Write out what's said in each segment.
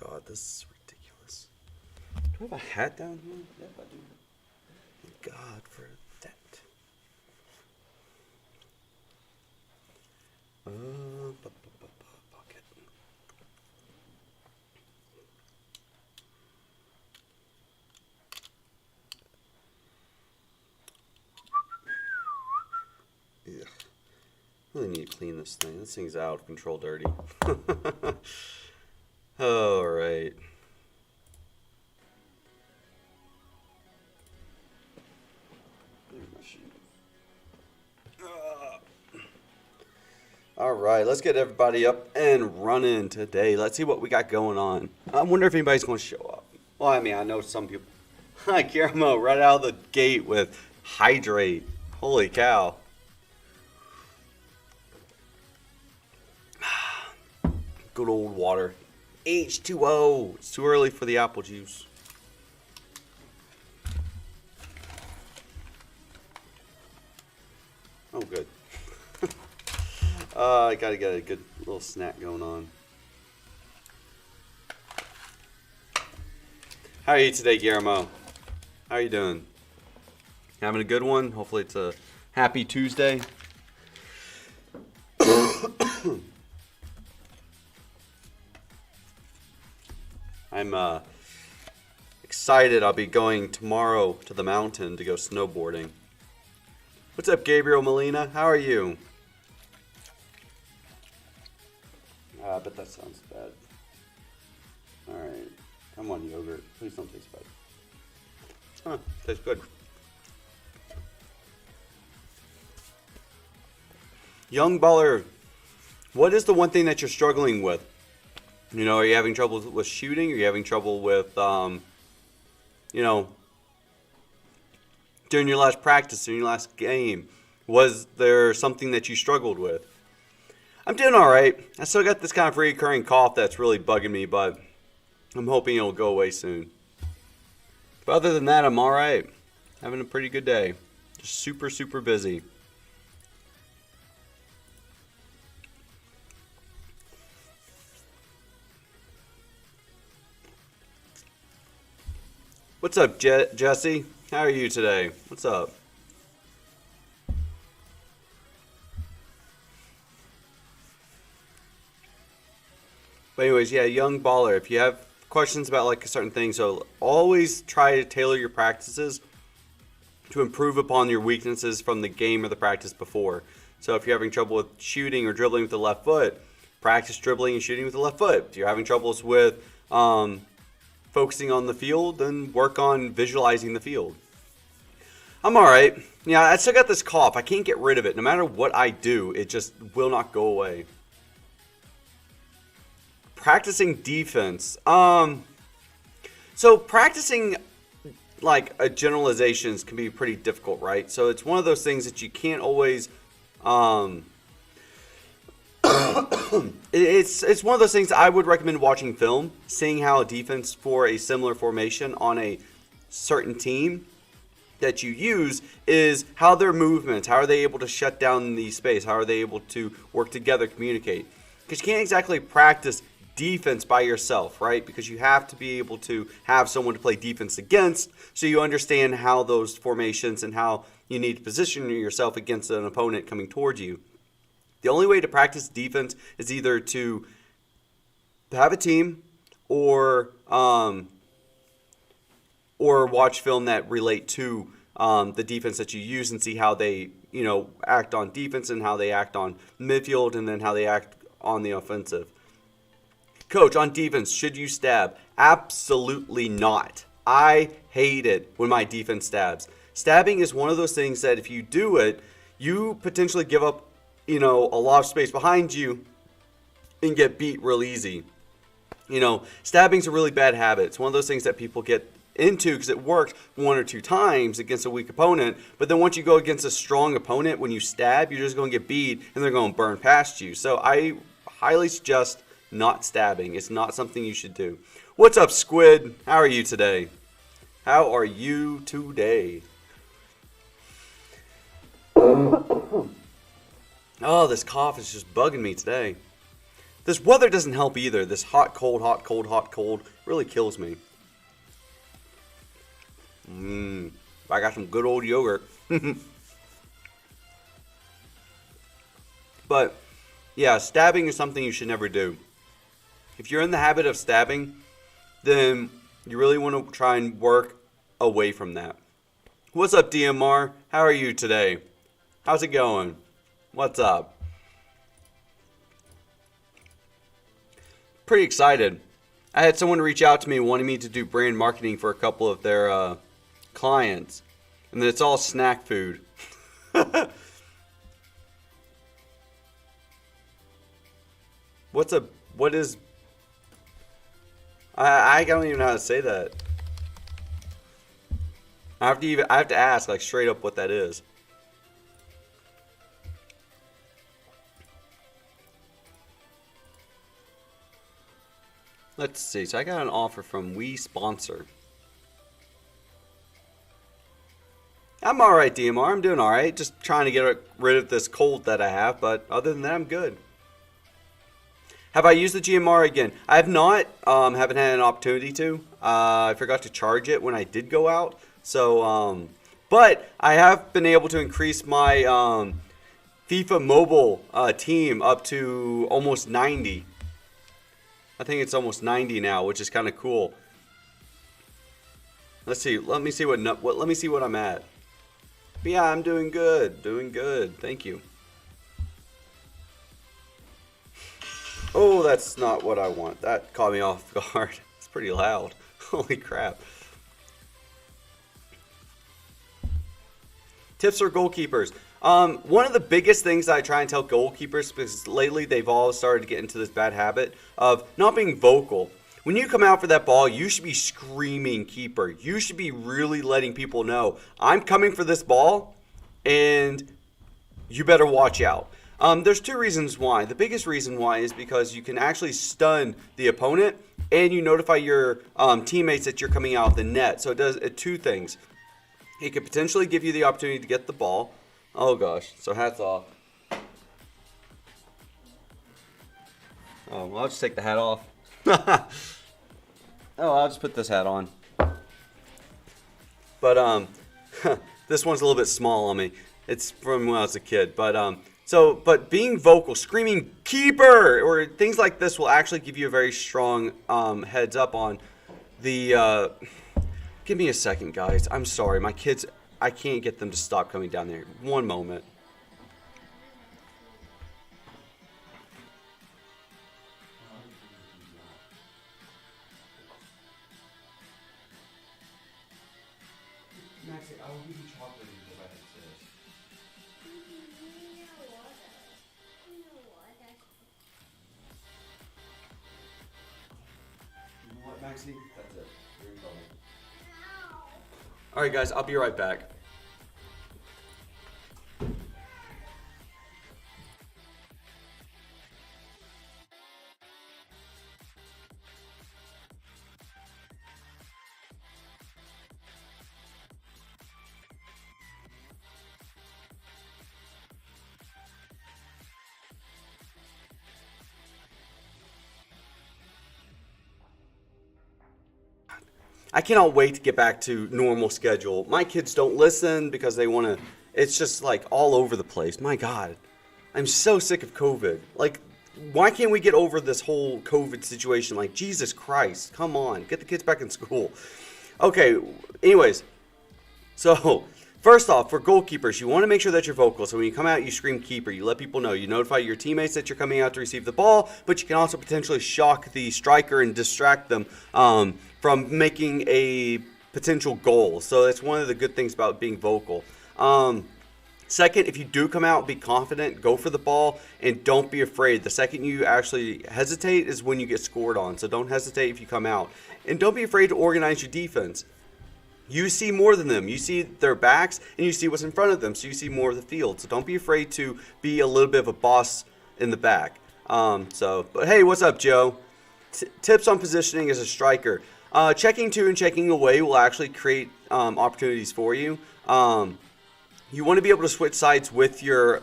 God, this is ridiculous. Do I have a hat down here? Yep, I do. Thank God for that. Pocket. Yeah. Really need to clean this thing. This thing's out of control dirty. All right. All right, let's get everybody up and running today. Let's see what we got going on. I wonder if anybody's going to show up. Well, I mean, I know some people. Hi, Guillermo, right out of the gate with hydrate. Holy cow. Good old water. H2O. It's too early for the apple juice. Oh, good. I gotta get a good little snack going on. How are you today, Guillermo? How are you doing? Having a good one? Hopefully it's a happy Tuesday. I'm excited. I'll be going tomorrow to the mountain to go snowboarding. What's up, Gabriel Molina? How are you? I bet that sounds bad. Alright. Come on, yogurt. Please don't taste bad. Huh, tastes good. Young Baller, what is the one thing that you're struggling with? You know, are you having trouble with shooting? Are you having trouble with, you know, during your last practice, during your last game? Was there something that you struggled with? I'm doing all right. I still got this kind of recurring cough that's really bugging me, but I'm hoping it'll go away soon. But other than that, I'm all right. Having a pretty good day. Just super, super busy. What's up, Jesse? How are you today? What's up? But anyways, yeah, Young Baller, if you have questions about like a certain thing, so always try to tailor your practices to improve upon your weaknesses from the game or the practice before. So if you're having trouble with shooting or dribbling with the left foot, practice dribbling and shooting with the left foot. If you're having troubles with focusing on the field, then work on visualizing the field. I'm all right. Yeah, I still got this cough. I can't get rid of it. No matter what I do, it just will not go away. Practicing defense. So practicing like generalizations can be pretty difficult, right? So it's one of those things that you can't always. It's one of those things I would recommend watching film, seeing how a defense for a similar formation on a certain team that you use is how their movements, how are they able to shut down the space, how are they able to work together, communicate. Because you can't exactly practice defense by yourself, right? Because you have to be able to have someone to play defense against, so you understand how those formations and how you need to position yourself against an opponent coming towards you. The only way to practice defense is either to have a team or watch film that relate to the defense that you use and see how they, you know, act on defense and how they act on midfield and then how they act on the offensive. Coach, on defense, should you stab? Absolutely not. I hate it when my defense stabs. Stabbing is one of those things that if you do it, you potentially give up, you know, a lot of space behind you and get beat real easy. You know, stabbing's a really bad habit. It's one of those things that people get into because it works one or two times against a weak opponent, but then once you go against a strong opponent, when you stab, you're just going to get beat and they're going to burn past you. So I highly suggest not stabbing. It's not something you should do. What's up, Squid? How are you today? How are you today? Oh, this cough is just bugging me today. This weather doesn't help either. This hot, cold, hot, cold, hot, cold really kills me. I got some good old yogurt. But, yeah, stabbing is something you should never do. If you're in the habit of stabbing, then you really want to try and work away from that. What's up, DMR? How are you today? How's it going? What's up? Pretty excited. I had someone reach out to me wanting me to do brand marketing for a couple of their clients. And then it's all snack food. What is... I don't even know how to say that. I have to ask, like, straight up what that is. Let's see. So I got an offer from WeSponsor. I'm alright, DMR. I'm doing alright. Just trying to get rid of this cold that I have. But other than that, I'm good. Have I used the GMR again? I have not. Haven't had an opportunity to. I forgot to charge it when I did go out. So, but I have been able to increase my FIFA Mobile team up to almost 90. I think it's almost 90 now, which is kind of cool. Let's see. Let me see what I'm at. But yeah, I'm doing good. Doing good. Thank you. Oh, that's not what I want. That caught me off guard. It's pretty loud. Holy crap. Tips for goalkeepers. One of the biggest things that I try and tell goalkeepers, because lately they've all started to get into this bad habit of not being vocal. When you come out for that ball, you should be screaming keeper. You should be really letting people know, I'm coming for this ball, and you better watch out. There's two reasons why. The biggest reason why is because you can actually stun the opponent, and you notify your teammates that you're coming out of the net. So it does two things. It could potentially give you the opportunity to get the ball. Oh gosh, so hats off. Oh, well, I'll just take the hat off. Oh, I'll just put this hat on. But this one's a little bit small on me. It's from when I was a kid. But being vocal, screaming keeper, or things like this will actually give you a very strong heads up on the. Give me a second, guys. I'm sorry, my kids. I can't get them to stop coming down there. One moment. Maxie, I will give you chocolate if you go back upstairs. You know what, Maxie? That's it. You're in trouble. Alright guys, I'll be right back. I cannot wait to get back to normal schedule. My kids don't listen because they want to, it's just like all over the place. My God, I'm so sick of COVID. Like, why can't we get over this whole COVID situation? Like, Jesus Christ, come on, get the kids back in school. Okay, anyways, so first off, for goalkeepers, you want to make sure that you're vocal. So when you come out, you scream keeper. You let people know. You notify your teammates that you're coming out to receive the ball, but you can also potentially shock the striker and distract them from making a potential goal. So that's one of the good things about being vocal. Second, if you do come out, be confident, go for the ball, and don't be afraid. The second you actually hesitate is when you get scored on. So don't hesitate if you come out. And don't be afraid to organize your defense. You see more than them. You see their backs, and you see what's in front of them, so you see more of the field. So don't be afraid to be a little bit of a boss in the back. But hey, what's up, Joe? Tips on positioning as a striker. Checking to and checking away will actually create opportunities for you. You want to be able to switch sides with your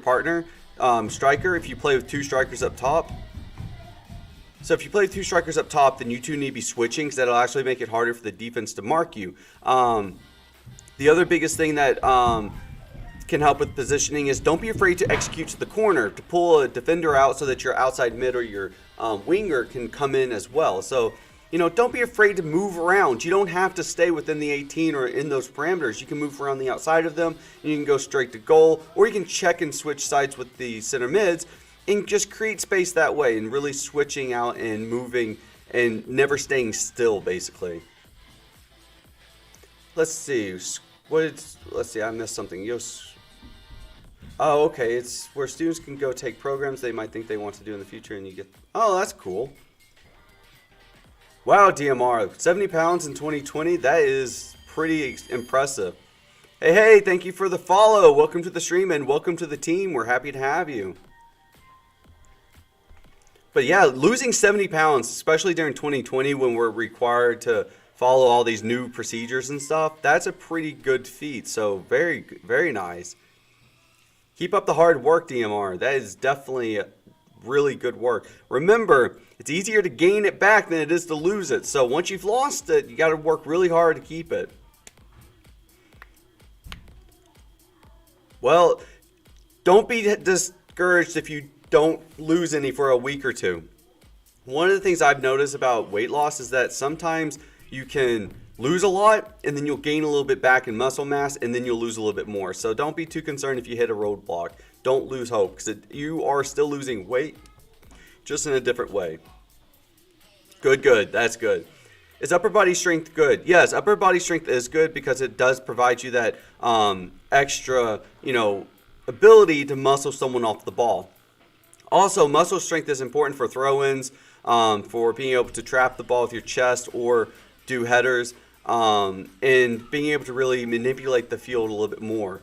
partner striker. If you play with two strikers up top, So if you play 2 strikers up top, then you 2 need to be switching because that'll actually make it harder for the defense to mark you. The other biggest thing that can help with positioning is don't be afraid to execute to the corner, to pull a defender out so that your outside mid or your winger can come in as well. So, don't be afraid to move around. You don't have to stay within the 18 or in those parameters. You can move around the outside of them, and you can go straight to goal, or you can check and switch sides with the center mids and just create space that way and really switching out and moving and never staying still, basically. Let's see. Let's see, I missed something. Oh, okay. It's where students can go take programs they might think they want to do in the future, and you get. Oh, that's cool. Wow, DMR, 70 pounds in 2020. That is pretty impressive. Hey, thank you for the follow. Welcome to the stream and welcome to the team. We're happy to have you. But yeah, losing 70 pounds, especially during 2020 when we're required to follow all these new procedures and stuff, that's a pretty good feat. So very, very nice. Keep up the hard work, DMR. That is definitely really good work. Remember, it's easier to gain it back than it is to lose it. So once you've lost it, you got to work really hard to keep it. Well, don't be discouraged if you don't lose any for a week or two. One of the things I've noticed about weight loss is that sometimes you can lose a lot and then you'll gain a little bit back in muscle mass and then you'll lose a little bit more. So don't be too concerned if you hit a roadblock. Don't lose hope because you are still losing weight, just in a different way. Good. That's good. Is upper body strength good? Yes, upper body strength is good because it does provide you that extra, ability to muscle someone off the ball. Also, muscle strength is important for throw-ins, for being able to trap the ball with your chest or do headers, and being able to really manipulate the field a little bit more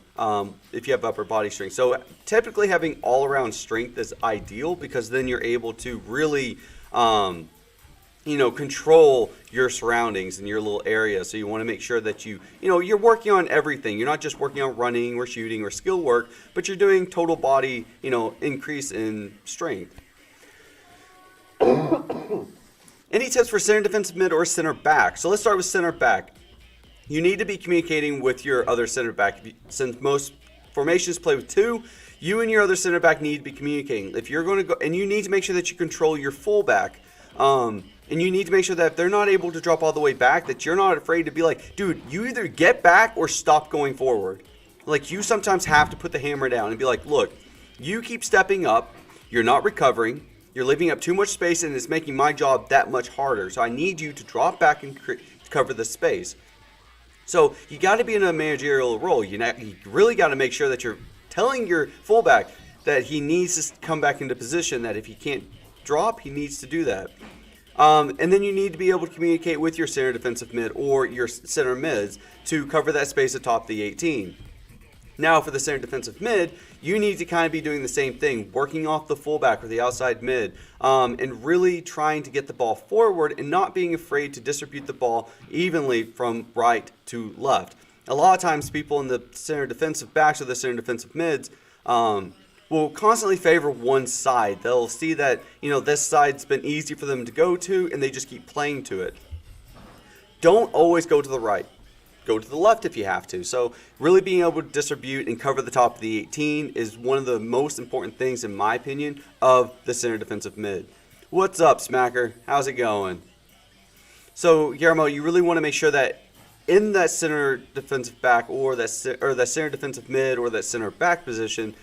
if you have upper body strength. So typically having all-around strength is ideal because then you're able to really control your surroundings and your little area. So you want to make sure that you're working on everything. You're not just working on running or shooting or skill work, but you're doing total body, increase in strength. Any tips for center defensive mid or center back? So let's start with center back. You need to be communicating with your other center back. Since most formations play with 2, you and your other center back need to be communicating. If you're going to go, and you need to make sure that you control your fullback. And you need to make sure that if they're not able to drop all the way back, that you're not afraid to be like, dude, you either get back or stop going forward. Like, you sometimes have to put the hammer down and be like, look, you keep stepping up, you're not recovering, you're leaving up too much space, and it's making my job that much harder. So I need you to drop back and cover the space. So you got to be in a managerial role. You really got to make sure that you're telling your fullback that he needs to come back into position, that if he can't drop, he needs to do that. And then you need to be able to communicate with your center defensive mid or your center mids to cover that space atop the 18. Now for the center defensive mid, you need to kind of be doing the same thing, working off the fullback or the outside mid, and really trying to get the ball forward and not being afraid to distribute the ball evenly from right to left. A lot of times people in the center defensive backs or the center defensive mids will constantly favor one side. They'll see that, this side's been easy for them to go to, and they just keep playing to it. Don't always go to the right. Go to the left if you have to. So really being able to distribute and cover the top of the 18 is one of the most important things, in my opinion, of the center defensive mid. What's up, Smacker? How's it going? So, Guillermo, you really want to make sure that in that center defensive back or that center defensive mid or that center back position,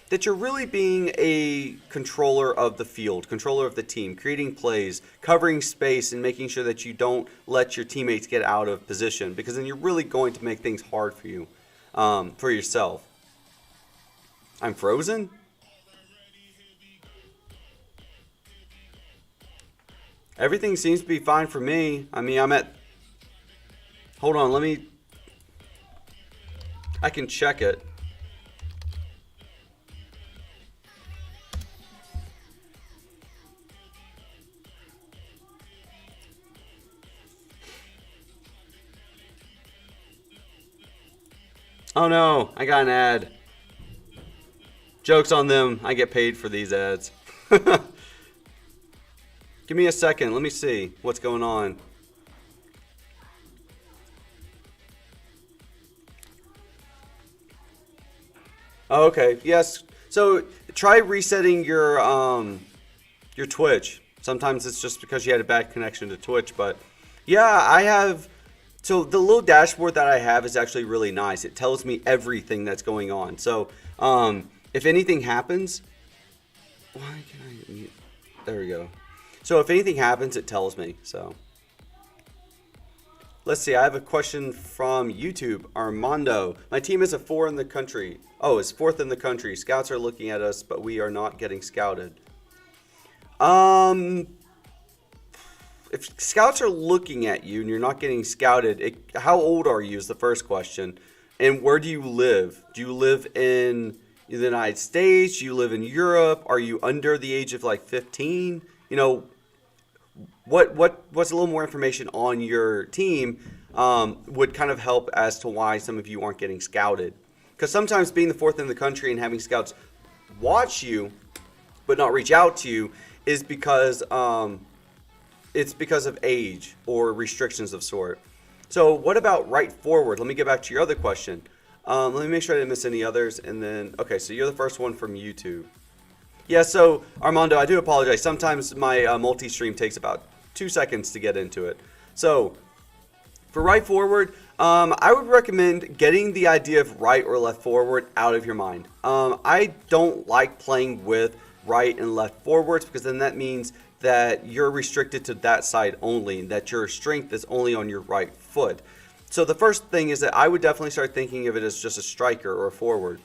that you're really being a controller of the field, controller of the team, creating plays, covering space, and making sure that you don't let your teammates get out of position, because then you're really going to make things hard for you, for yourself. I'm frozen? Everything seems to be fine for me. I mean, hold on, I can check it. Oh no, I got an ad. Joke's on them, I get paid for these ads. Give me a second. Let me see what's going on. Oh, okay. Yes. So try resetting your Twitch. Sometimes it's just because you had a bad connection to Twitch, but yeah, I have. So the little dashboard that I have is actually really nice. It tells me everything that's going on. So if anything happens, why can I mute? There we go. So if anything happens, it tells me. So let's see. I have a question from YouTube. Armando, my team is a four in the country. Oh, it's fourth in the country. Scouts are looking at us, but we are not getting scouted. If scouts are looking at you and you're not getting scouted, how old are you is the first question. And where do you live? Do you live in the United States? Do you live in Europe? Are you under the age of like 15? You know, what's a little more information on your team would kind of help as to why some of you aren't getting scouted. Because sometimes being the fourth in the country and having scouts watch you but not reach out to you is because it's because of age or restrictions of sort. So what about right forward? Let me get back to your other question. Let me make sure I didn't miss any others. And then, okay, so you're the first one from YouTube. Yeah, so Armando, I do apologize. Sometimes my multi-stream takes about 2 seconds to get into it. So for right forward, I would recommend getting the idea of right or left forward out of your mind. I don't like playing with right and left forwards because then that means that you're restricted to that side only, and that your strength is only on your right foot. So the first thing is that I would definitely start thinking of it as just a striker or a forward,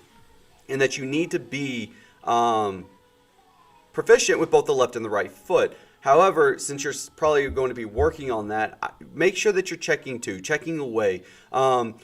and that you need to be proficient with both the left and the right foot. However, since you're probably going to be working on that, make sure that you're checking away,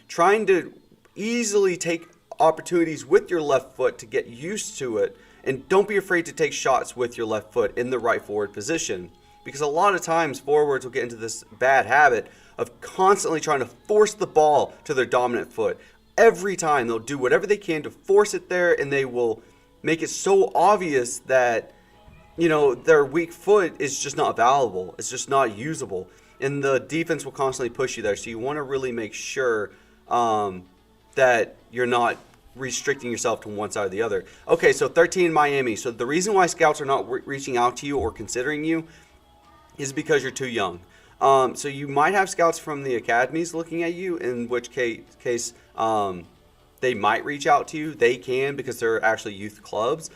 trying to easily take opportunities with your left foot to get used to it. And don't be afraid to take shots with your left foot in the right forward position. Because a lot of times forwards will get into this bad habit of constantly trying to force the ball to their dominant foot. Every time they'll do whatever they can to force it there, and they will make it so obvious that, you know, their weak foot is just not valuable. It's just not usable. And the defense will constantly push you there. So you want to really make sure that you're not restricting yourself to one side or the other. Okay, so 13 Miami. So the reason why scouts are not reaching out to you or considering you is because you're too young. So you might have scouts from the academies looking at you, in which case they might reach out to you. They can, because they're actually youth clubs.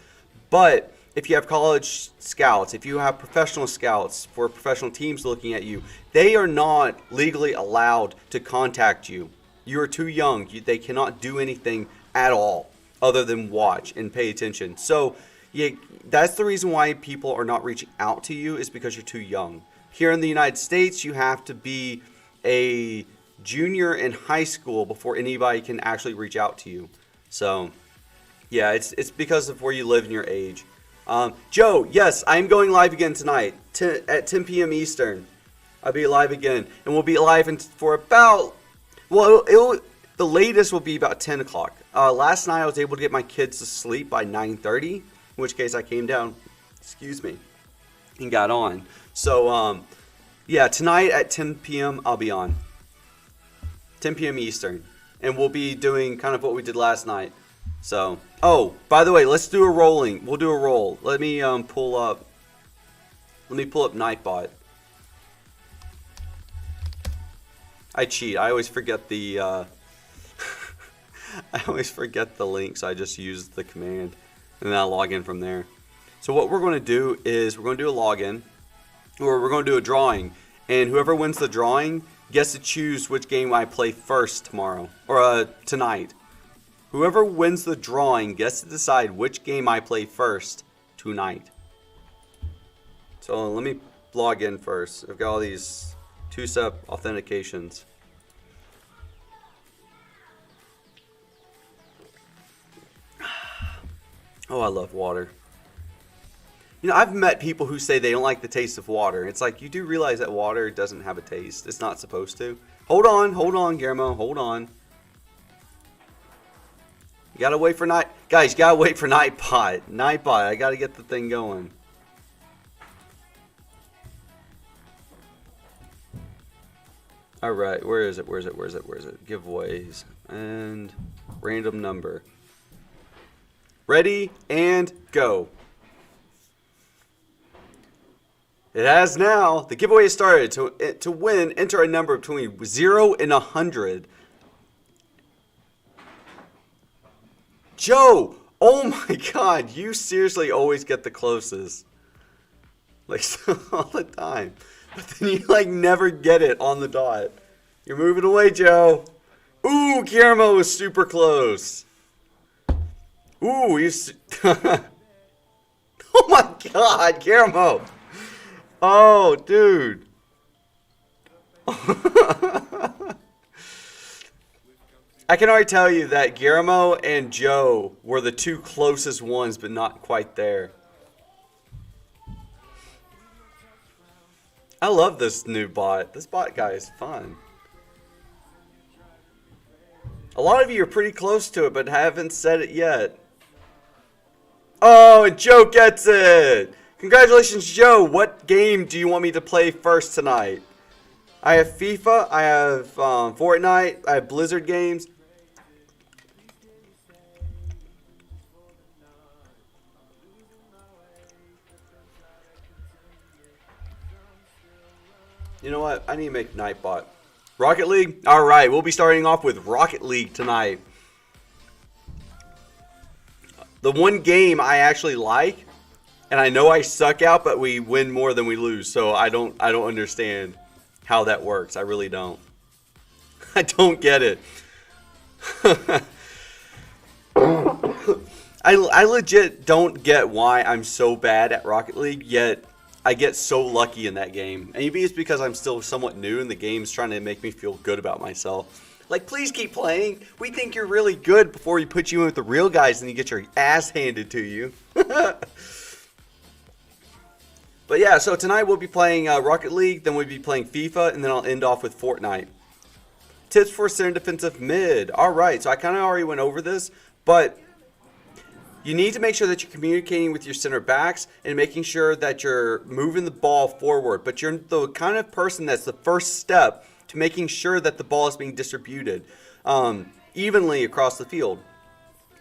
But if you have college scouts, if you have professional scouts for professional teams looking at you, they are not legally allowed to contact you. You are too young. They cannot do anything at all other than watch and pay attention. So yeah, that's the reason why people are not reaching out to you, is because you're too young. Here in the United States, you have to be a junior in high school before anybody can actually reach out to you. So yeah, it's because of where you live and your age. Joe, yes, I'm going live again tonight at 10 p.m. Eastern. I'll be live again, and we'll be live for about, well, the latest will be about 10 o'clock. Last night I was able to get my kids to sleep by 9:30, in which case I came down, and got on. So, yeah, tonight at 10 p.m. I'll be on. 10 p.m. Eastern. And we'll be doing kind of what we did last night. So, oh, by the way, let's do a rolling. We'll do a roll. Let me pull up Nightbot. I cheat. I always forget the I always forget the link, so I just use the command, and then I'll log in from there. So what we're going to do is we're going to do a login, or we're going to do a drawing, and whoever wins the drawing gets to choose which game I play first tomorrow, or tonight. Whoever wins the drawing gets to decide which game I play first tonight. So let me log in first. I've got all these two-step authentications. Oh, I love water. You know, I've met people who say they don't like the taste of water. It's like, you do realize that water doesn't have a taste. It's not supposed to. Hold on, Guillermo, hold on. You gotta wait for guys, you gotta wait for Nightbot. Nightbot, I gotta get the thing going. All right, where is it? Where is it? Where is it? Where is it? Giveaways and random number. Ready and go. It has now. The giveaway has started. To win, enter a number between 0 and 100. Joe! Oh my god, you seriously always get the closest. Like, all the time. But then you, like, never get it on the dot. You're moving away, Joe. Ooh, Guillermo is super close. Ooh, oh my god, Guillermo. Oh, dude. I can already tell you that Guillermo and Joe were the two closest ones, but not quite there. I love this new bot. This bot guy is fun. A lot of you are pretty close to it, but haven't said it yet. Oh, and Joe gets it! Congratulations, Joe! What game do you want me to play first tonight? I have FIFA, I have Fortnite, I have Blizzard games. You know what? I need to make Nightbot. Rocket League? Alright, we'll be starting off with Rocket League tonight. The one game I actually like, and I know I suck out, but we win more than we lose, so I don't understand how that works. I really don't. I don't get it. I legit don't get why I'm so bad at Rocket League, yet I get so lucky in that game. And maybe it's because I'm still somewhat new and the game's trying to make me feel good about myself. Like, please keep playing. We think you're really good before we put you in with the real guys and you get your ass handed to you. But yeah, so tonight we'll be playing Rocket League, then we'll be playing FIFA, and then I'll end off with Fortnite. Tips for center defensive mid. Alright, so I kind of already went over this, but you need to make sure that you're communicating with your center backs and making sure that you're moving the ball forward. But you're the kind of person that's the first step to making sure that the ball is being distributed evenly across the field.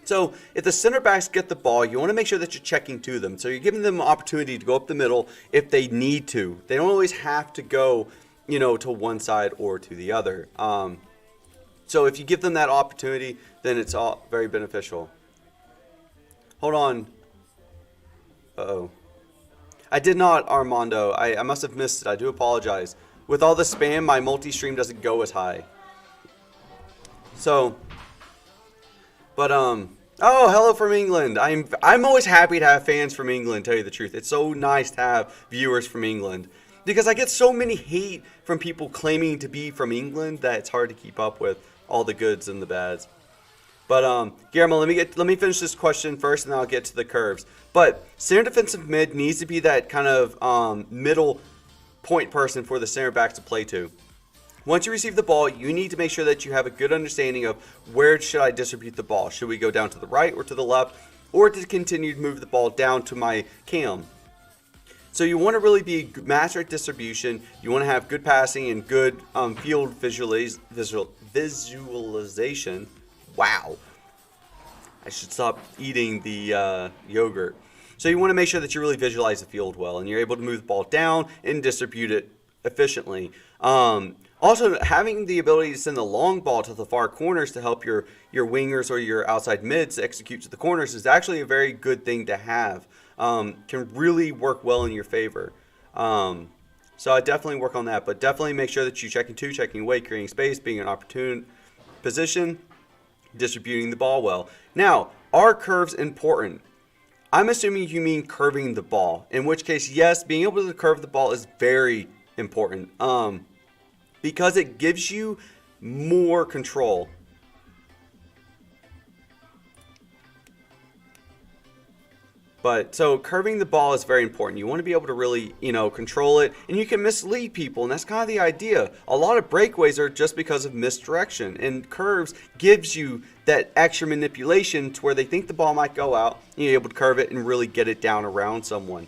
So if the center backs get the ball, you want to make sure that you're checking to them. So you're giving them an opportunity to go up the middle if they need to. They don't always have to go, to one side or to the other. So if you give them that opportunity, then it's all very beneficial. Hold on. Uh-oh. I did not, Armando. I must have missed it. I do apologize. With all the spam, my multi-stream doesn't go as high. So, but, oh, hello from England. I'm always happy to have fans from England, tell you the truth. It's so nice to have viewers from England. Because I get so many hate from people claiming to be from England that it's hard to keep up with all the goods and the bads. But Guillermo, let me finish this question first, and then I'll get to the curves. But center defensive mid needs to be that kind of middle point person for the center backs to play to. Once you receive the ball, you need to make sure that you have a good understanding of where should I distribute the ball. Should we go down to the right or to the left, or to continue to move the ball down to my cam? So you want to really be master at distribution. You want to have good passing and good field visualization. Wow. I should stop eating the yogurt. So you want to make sure that you really visualize the field well and you're able to move the ball down and distribute it efficiently. Also, having the ability to send the long ball to the far corners to help your wingers or your outside mids execute to the corners is actually a very good thing to have. Can really work well in your favor. So I definitely work on that, but definitely make sure that you're checking to, checking away, creating space, being in an opportune position, distributing the ball well. Now, are curves important? I'm assuming you mean curving the ball, in which case, yes, being able to curve the ball is very important because it gives you more control. But so curving the ball is very important. You want to be able to really, control it, and you can mislead people, and that's kind of the idea. A lot of breakaways are just because of misdirection, and curves gives you that extra manipulation to where they think the ball might go out, and you're able to curve it and really get it down around someone.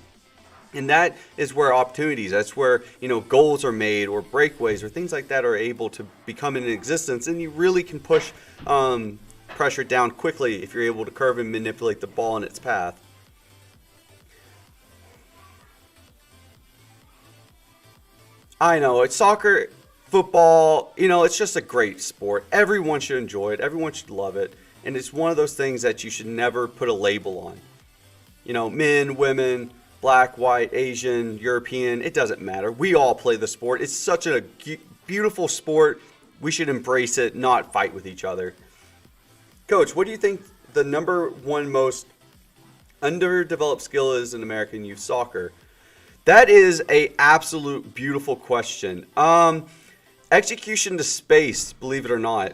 And that is where opportunities, that's where, goals are made or breakaways or things like that are able to become in existence. And you really can push pressure down quickly if you're able to curve and manipulate the ball in its path. I know, it's soccer, football, it's just a great sport. Everyone should enjoy it. Everyone should love it. And it's one of those things that you should never put a label on. Men, women, black, white, Asian, European, it doesn't matter. We all play the sport. It's such a beautiful sport. We should embrace it, not fight with each other. Coach, what do you think the number one most underdeveloped skill is in American youth soccer? That is a absolute beautiful question. Execution to space, believe it or not.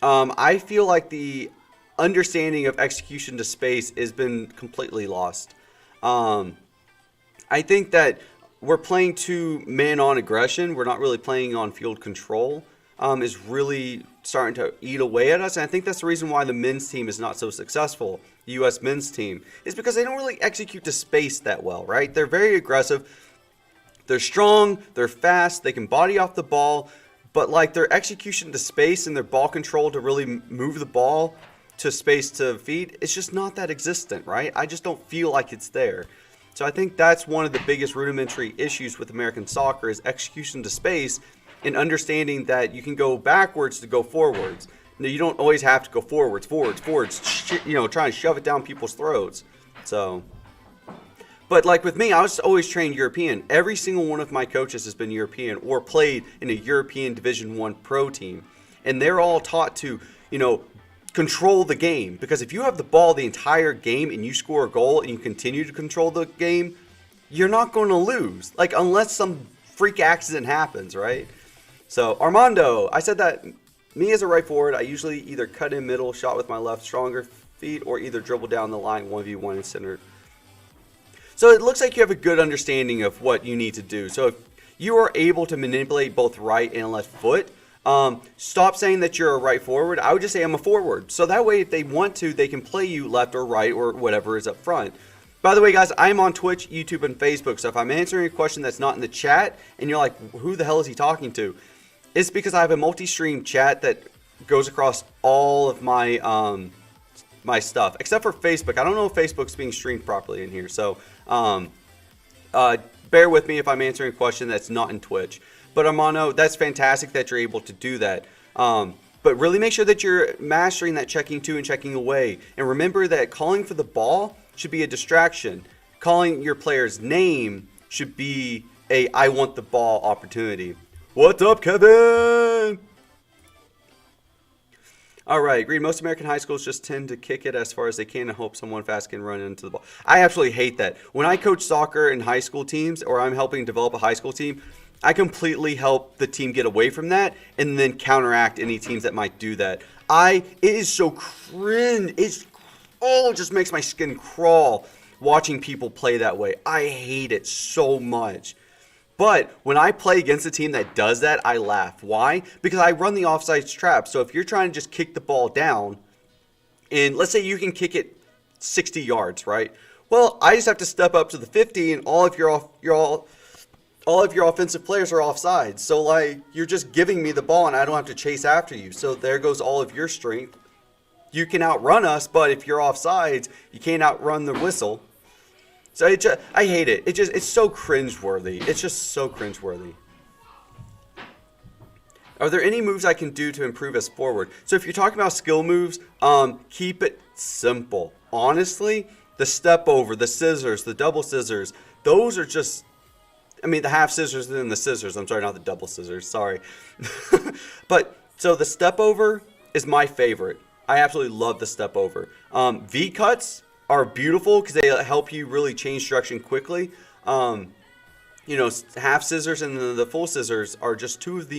I feel like the understanding of execution to space has been completely lost. I think that we're playing too man-on aggression. We're not really playing on field control. Is really starting to eat away at us. And I think that's the reason why the men's team is not so successful. The U.S. men's team is because they don't really execute to space that well, right? They're very aggressive. They're strong. They're fast. They can body off the ball. But like their execution to space and their ball control to really move the ball to space to feet, it's just not that existent, right? I just don't feel like it's there. So I think that's one of the biggest rudimentary issues with American soccer is execution to space and understanding that you can go backwards to go forwards. Now, you don't always have to go forwards, trying to shove it down people's throats. So, but like with me, I was always trained European. Every single one of my coaches has been European or played in a European Division I pro team. And they're all taught to, control the game. Because if you have the ball the entire game and you score a goal and you continue to control the game, you're not going to lose. Like, unless some freak accident happens, right? So, Armando, I said that me as a right forward, I usually either cut in middle, shot with my left stronger feet, or either dribble down the line 1v1 and center. So it looks like you have a good understanding of what you need to do. So if you are able to manipulate both right and left foot, stop saying that you're a right forward. I would just say I'm a forward. So that way, if they want to, they can play you left or right or whatever is up front. By the way, guys, I'm on Twitch, YouTube, and Facebook. So if I'm answering a question that's not in the chat and you're like, who the hell is he talking to? It's because I have a multi-stream chat that goes across all of my my stuff, except for Facebook. I don't know if Facebook's being streamed properly in here. So bear with me if I'm answering a question that's not in Twitch. But Armando, that's fantastic that you're able to do that. But really make sure that you're mastering that checking to and checking away. And remember that calling for the ball should be a distraction. Calling your player's name should be a I want the ball opportunity. What's up, Kevin? All right, agreed. Most American high schools just tend to kick it as far as they can and hope someone fast can run into the ball. I absolutely hate that. When I coach soccer in high school teams or I'm helping develop a high school team, I completely help the team get away from that and then counteract any teams that might do that. It is so cringe. It just makes my skin crawl watching people play that way. I hate it so much. But when I play against a team that does that, I laugh. Why? Because I run the offsides trap. So if you're trying to just kick the ball down, and let's say you can kick it 60 yards, right? Well, I just have to step up to the 50, and all of your offensive players are offsides. So like you're just giving me the ball, and I don't have to chase after you. So there goes all of your strength. You can outrun us, but if you're offsides, you can't outrun the whistle. So I hate it. It's so cringeworthy. It's just so cringeworthy. Are there any moves I can do to improve as forward? So if you're talking about skill moves, keep it simple. Honestly, the step over, the scissors, the double scissors, those are just, the half scissors and then the scissors. I'm sorry, not the double scissors. Sorry. But so the step over is my favorite. I absolutely love the step over. V cuts are beautiful because they help you really change direction quickly. Half scissors and the full scissors are just two of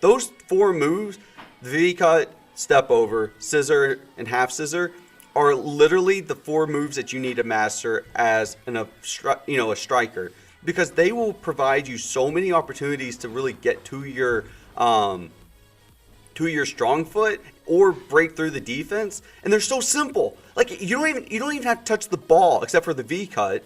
those four moves, the V-cut, step over, scissor, and half scissor, are literally the four moves that you need to master as a striker. Because they will provide you so many opportunities to really get to your strong foot or break through the defense, and they're so simple. Like you don't even have to touch the ball except for the V cut.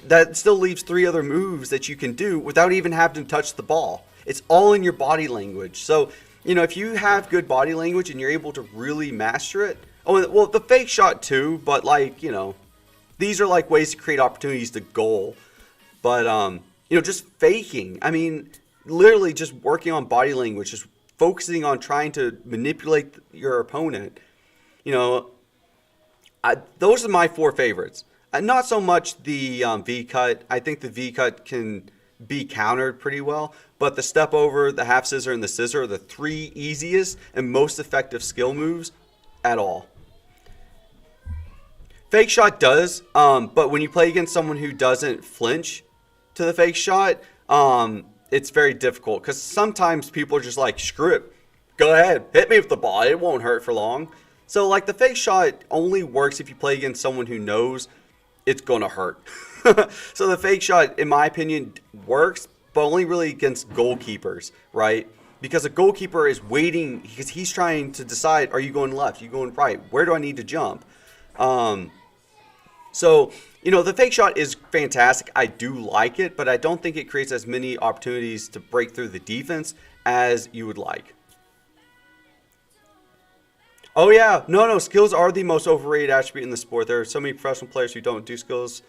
that still leaves 3 other moves that you can do without even having to touch the ball. It's all in your body language. So, if you have good body language and you're able to really master it. Oh, well, the fake shot too, but these are like ways to create opportunities to goal. But, just faking. I mean, literally just working on body language, just focusing on trying to manipulate your opponent. Those are my 4 favorites. Not so much the V-cut. I think the V-cut can be countered pretty well. But the step over, the half scissor, and the scissor are the 3 easiest and most effective skill moves at all. Fake shot does, but when you play against someone who doesn't flinch to the fake shot, it's very difficult. Because sometimes people are just like, screw it. Go ahead. Hit me with the ball. It won't hurt for long. So the fake shot only works if you play against someone who knows it's going to hurt. So the fake shot, in my opinion, works, but only really against goalkeepers, right? Because a goalkeeper is waiting, because he's trying to decide, are you going left? Are you going right? Where do I need to jump? So, the fake shot is fantastic. I do like it, but I don't think it creates as many opportunities to break through the defense as you would like. Oh, yeah. No, skills are the most overrated attribute in the sport. There are so many professional players who don't do skills.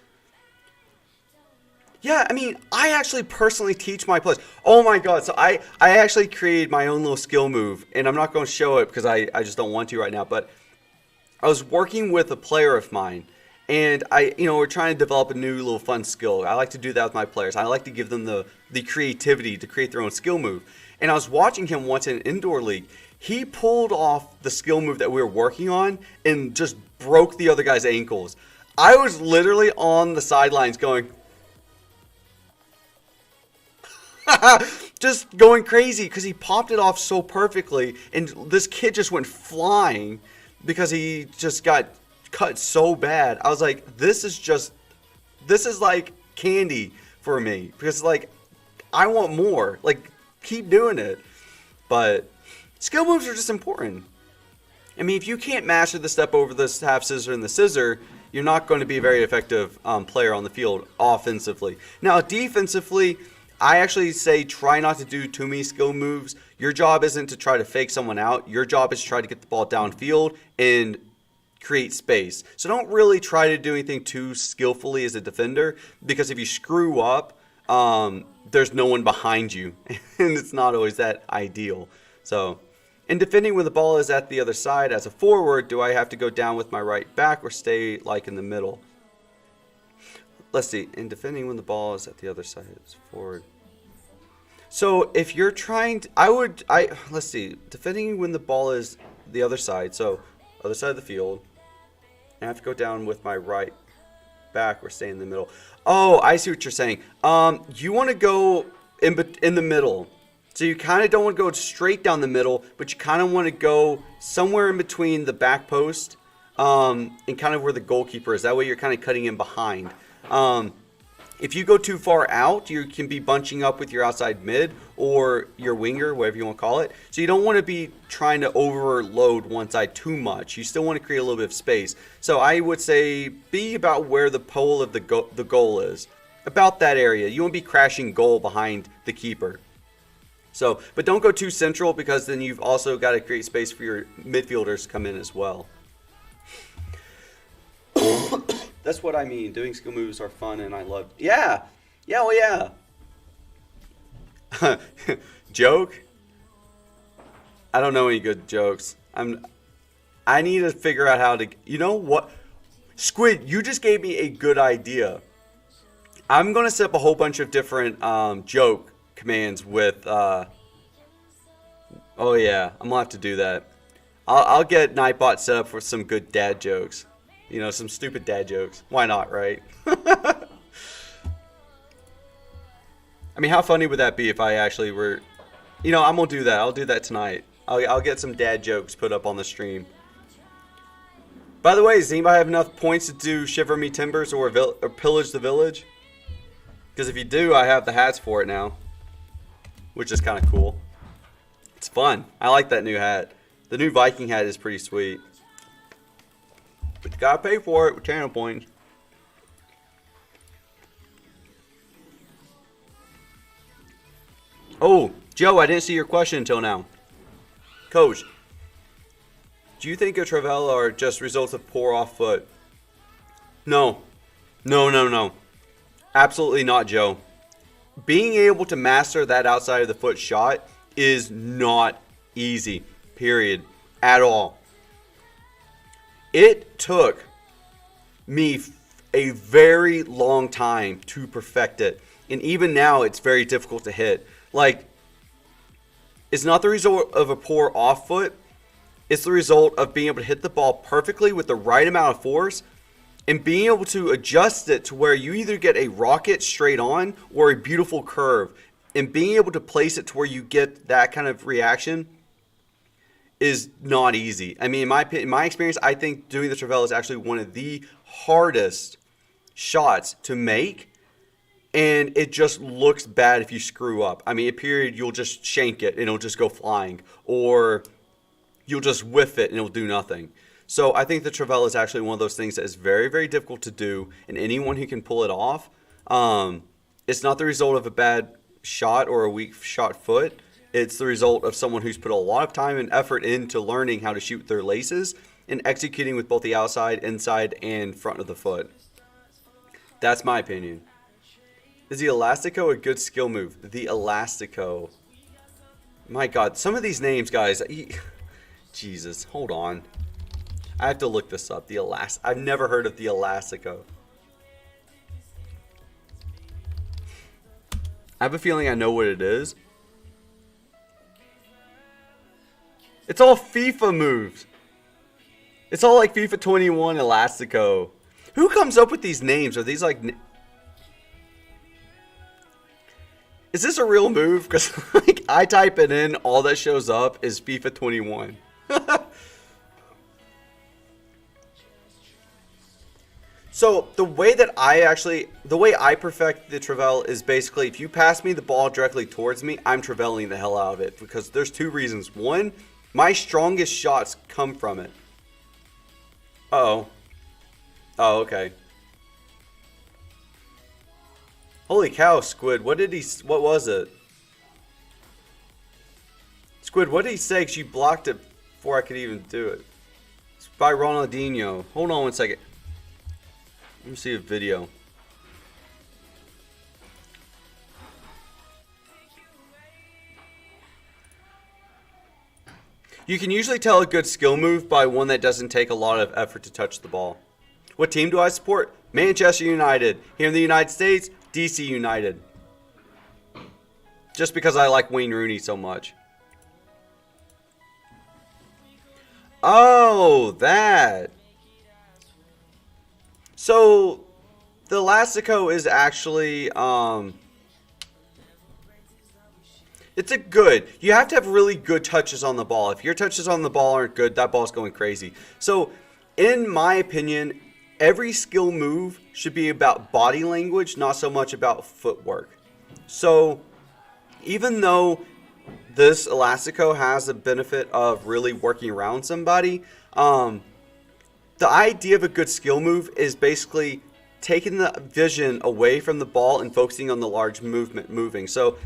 Yeah, I mean, I actually personally teach my players. Oh, my God. So I actually created my own little skill move, and I'm not going to show it because I just don't want to right now. But I was working with a player of mine, and we're trying to develop a new little fun skill. I like to do that with my players. I like to give them the creativity to create their own skill move. And I was watching him once in an indoor league. He pulled off the skill move that we were working on and just broke the other guy's ankles. I was literally on the sidelines going, just going crazy because he popped it off so perfectly. And this kid just went flying because he just got cut so bad. I was like, this is like candy for me because I want more. Keep doing it. But skill moves are just important. I mean, if you can't master the step over the half scissor and the scissor, you're not going to be a very effective player on the field offensively. Now, defensively, I actually say try not to do too many skill moves. Your job isn't to try to fake someone out. Your job is to try to get the ball downfield and create space. So don't really try to do anything too skillfully as a defender, because if you screw up, there's no one behind you, and it's not always that ideal. So, in defending when the ball is at the other side as a forward, do I have to go down with my right back or stay in the middle? Let's see. In defending when the ball is at the other side as forward. So if you're trying to, let's see. Defending when the ball is the other side, so other side of the field, and I have to go down with my right back or stay in the middle. Oh, I see what you're saying. You want to go in the middle. So you kind of don't want to go straight down the middle, but you kind of want to go somewhere in between the back post and kind of where the goalkeeper is. That way you're kind of cutting in behind. If you go too far out, you can be bunching up with your outside mid or your winger, whatever you want to call it. So you don't want to be trying to overload one side too much. You still want to create a little bit of space. So I would say be about where the pole of the goal is. About that area. You won't be crashing goal behind the keeper. So, but don't go too central, because then you've also got to create space for your midfielders to come in as well. That's what I mean. Doing skill moves are fun, and I love. Yeah, well, yeah. Joke? I don't know any good jokes. I need to figure out how to. You know what? Squid, you just gave me a good idea. I'm gonna set up a whole bunch of different joke commands with. Oh yeah, I'm gonna have to do that. I'll get Nightbot set up for some good dad jokes. Some stupid dad jokes. Why not, right? I mean, how funny would that be if I actually were... I'm going to do that. I'll do that tonight. I'll get some dad jokes put up on the stream. By the way, does anybody have enough points to do Shiver Me Timbers or Pillage the Village? Because if you do, I have the hats for it now. Which is kind of cool. It's fun. I like that new hat. The new Viking hat is pretty sweet. But you gotta pay for it with channel points. Oh, Joe, I didn't see your question until now. Coach, do you think a trivela are just results of poor off foot? No. No. Absolutely not, Joe. Being able to master that outside of the foot shot is not easy, period, at all. It took me a very long time to perfect it. And even now, it's very difficult to hit. Like, it's not the result of a poor off foot. It's the result of being able to hit the ball perfectly with the right amount of force and being able to adjust it to where you either get a rocket straight on or a beautiful curve. And being able to place it to where you get that kind of reaction is not easy. I mean, in my experience, I think doing the trivela is actually one of the hardest shots to make. And it just looks bad if you screw up. I mean, period, you'll just shank it and it'll just go flying. Or you'll just whiff it and it'll do nothing. So I think the trivela is actually one of those things that is very, very difficult to do. And anyone who can pull it off, it's not the result of a bad shot or a weak shot foot. It's the result of someone who's put a lot of time and effort into learning how to shoot their laces and executing with both the outside, inside, and front of the foot. That's my opinion. Is the Elastico a good skill move? The Elastico. My God, some of these names, guys. Jesus, hold on. I have to look this up. I've never heard of the Elastico. I have a feeling I know what it is. It's all FIFA moves. It's all like FIFA 21 Elastico. Who comes up with these names? Are these like... Is this a real move? Because like, I type it in, all that shows up is FIFA 21. So the way I perfect the trivela is basically if you pass me the ball directly towards me, I'm triveling the hell out of it. Because there's two reasons. One, my strongest shots come from it. Uh-oh. Oh, okay. Holy cow, Squid. What was it? Squid, what did he say? 'Cause you blocked it before I could even do it. It's by Ronaldinho. Hold on one second. Let me see a video. You can usually tell a good skill move by one that doesn't take a lot of effort to touch the ball. What team do I support? Manchester United. Here in the United States, DC United. Just because I like Wayne Rooney so much. Oh, that. So, the Elastico is actually, it's a good. You have to have really good touches on the ball. If your touches on the ball aren't good, that ball's going crazy. So, in my opinion, every skill move should be about body language, not so much about footwork. So, even though this Elastico has the benefit of really working around somebody, the idea of a good skill move is basically taking the vision away from the ball and focusing on the large moving. So,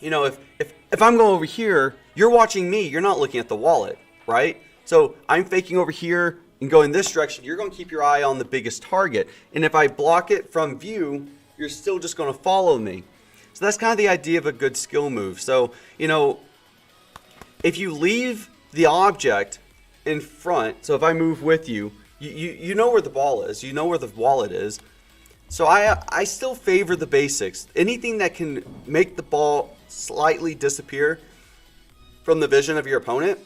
you know, if I'm going over here, you're watching me, you're not looking at the wallet, right? So I'm faking over here and going this direction, you're going to keep your eye on the biggest target. And if I block it from view, you're still just going to follow me. So that's kind of the idea of a good skill move. So, you know, if you leave the object in front, so if I move with you, you know where the ball is, you know where the wallet is. So I still favor the basics. Anything that can make the ball slightly disappear from the vision of your opponent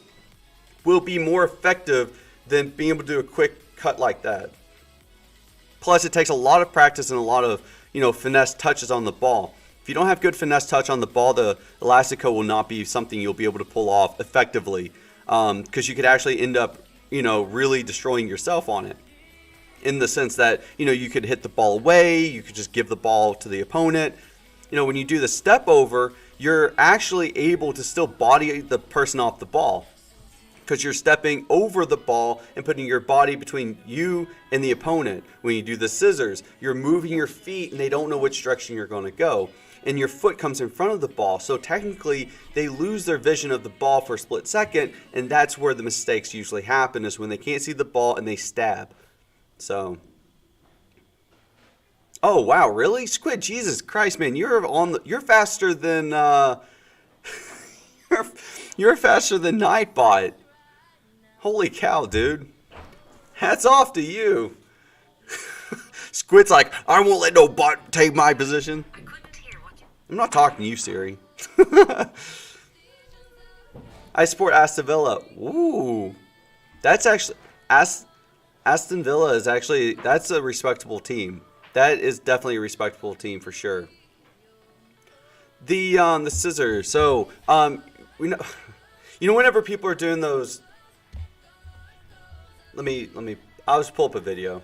will be more effective than being able to do a quick cut like that. Plus, it takes a lot of practice and a lot of, you know, finesse touches on the ball. If you don't have good finesse touch on the ball, the Elastico will not be something you'll be able to pull off effectively, because you could actually end up, you know, really destroying yourself on it. In the sense that, you know, you could hit the ball away, you could just give the ball to the opponent. You know, when you do the step over, you're actually able to still body the person off the ball, because you're stepping over the ball and putting your body between you and the opponent. When you do the scissors, you're moving your feet and they don't know which direction you're going to go. and your foot comes in front of the ball. So technically, they lose their vision of the ball for a split second, and that's where the mistakes usually happen, is when they can't see the ball and they stab. So, oh wow, really? Squid, Jesus Christ, man, you're faster than you're faster than Nightbot. Holy cow, dude. Hats off to you. Squid's like, I won't let no bot take my position. I'm not talking to you, Siri. I support Aston Villa. Ooh. That's actually... Aston Villa is actually... That's a respectable team. That is definitely a respectable team for sure. The scissors. So, we know... You know, whenever people are doing those... Let me... I'll just pull up a video.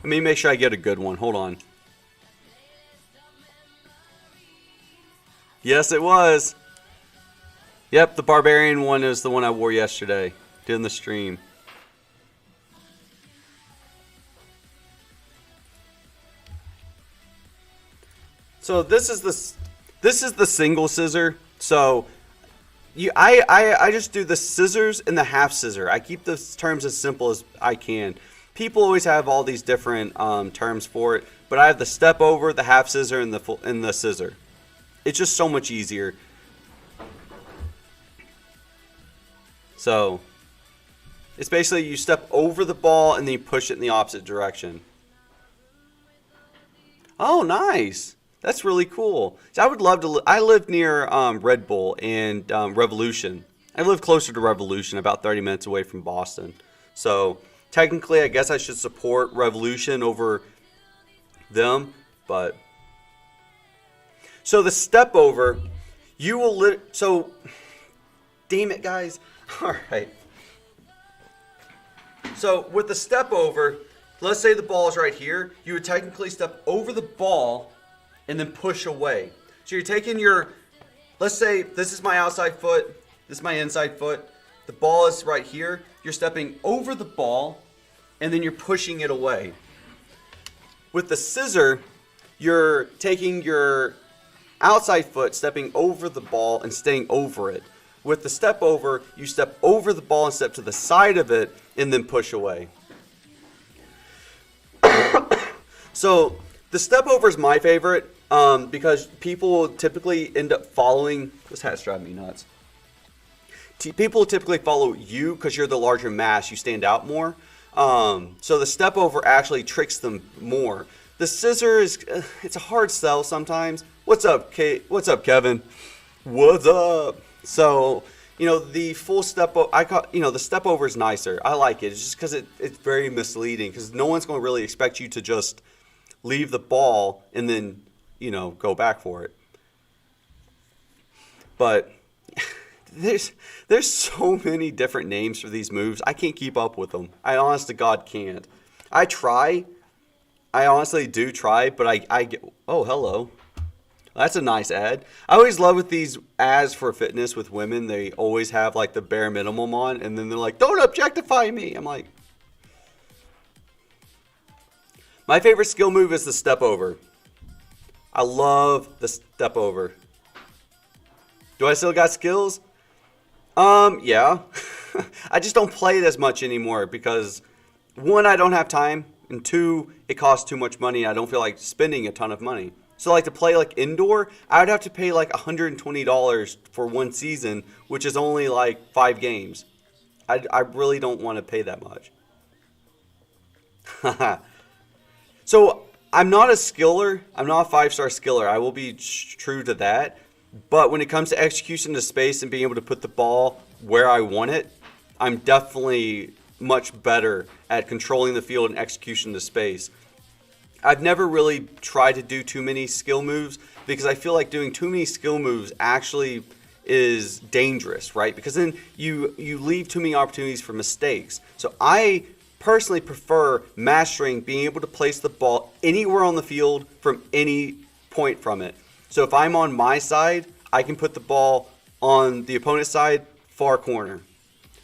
Let me make sure I get a good one. Hold on. Yes, it was. Yep, the Barbarian one is the one I wore yesterday. Doing the stream. So this is the single scissor. So I just do the scissors and the half scissor. I keep the terms as simple as I can. People always have all these different terms for it, but I have the step over, the half scissor, and the scissor. It's just so much easier. So it's basically you step over the ball and then you push it in the opposite direction. Oh, nice. That's really cool. So I would love to. I live near Red Bull and Revolution. I live closer to Revolution, about 30 minutes away from Boston. So technically, I guess I should support Revolution over them, but... So the step over, you will... So, damn it, guys. All right. So, with the step over, let's say the ball is right here. You would technically step over the ball and then push away. So, you're taking your... Let's say this is my outside foot. This is my inside foot. The ball is right here. You're stepping over the ball, and then you're pushing it away. With the scissor, you're taking your outside foot, stepping over the ball, and staying over it. With the step over, you step over the ball and step to the side of it, and then push away. So, the step over is my favorite, because people typically end up following... This hat's driving me nuts. People typically follow you because you're the larger mass. You stand out more. So the step over actually tricks them more. The scissor is, it's a hard sell sometimes. What's up, Kate? What's up, Kevin? What's up? So, you know, the full step, the step over is nicer. I like it. It's just because it's very misleading, because no one's going to really expect you to just leave the ball and then, you know, go back for it. But there's so many different names for these moves. I can't keep up with them. I honest to God can't. I try. I honestly do try, but I get... Oh, hello. That's a nice ad. I always love with these ads for fitness with women. They always have like the bare minimum on, and then they're like, don't objectify me. I'm like... My favorite skill move is the step over. I love the step over. Do I still got skills? Yeah. I just don't play it as much anymore because, one, I don't have time, and two, it costs too much money. I don't feel like spending a ton of money. So like to play like indoor, I would have to pay like $120 for one season, which is only like 5 games. I really don't want to pay that much. So I'm not a skiller. I'm not a 5-star skiller. I will be true to that. But when it comes to execution to space and being able to put the ball where I want it, I'm definitely much better at controlling the field and execution to space. I've never really tried to do too many skill moves because I feel like doing too many skill moves actually is dangerous, right? Because then you leave too many opportunities for mistakes. So I personally prefer mastering being able to place the ball anywhere on the field from any point from it. So if I'm on my side, I can put the ball on the opponent's side, far corner.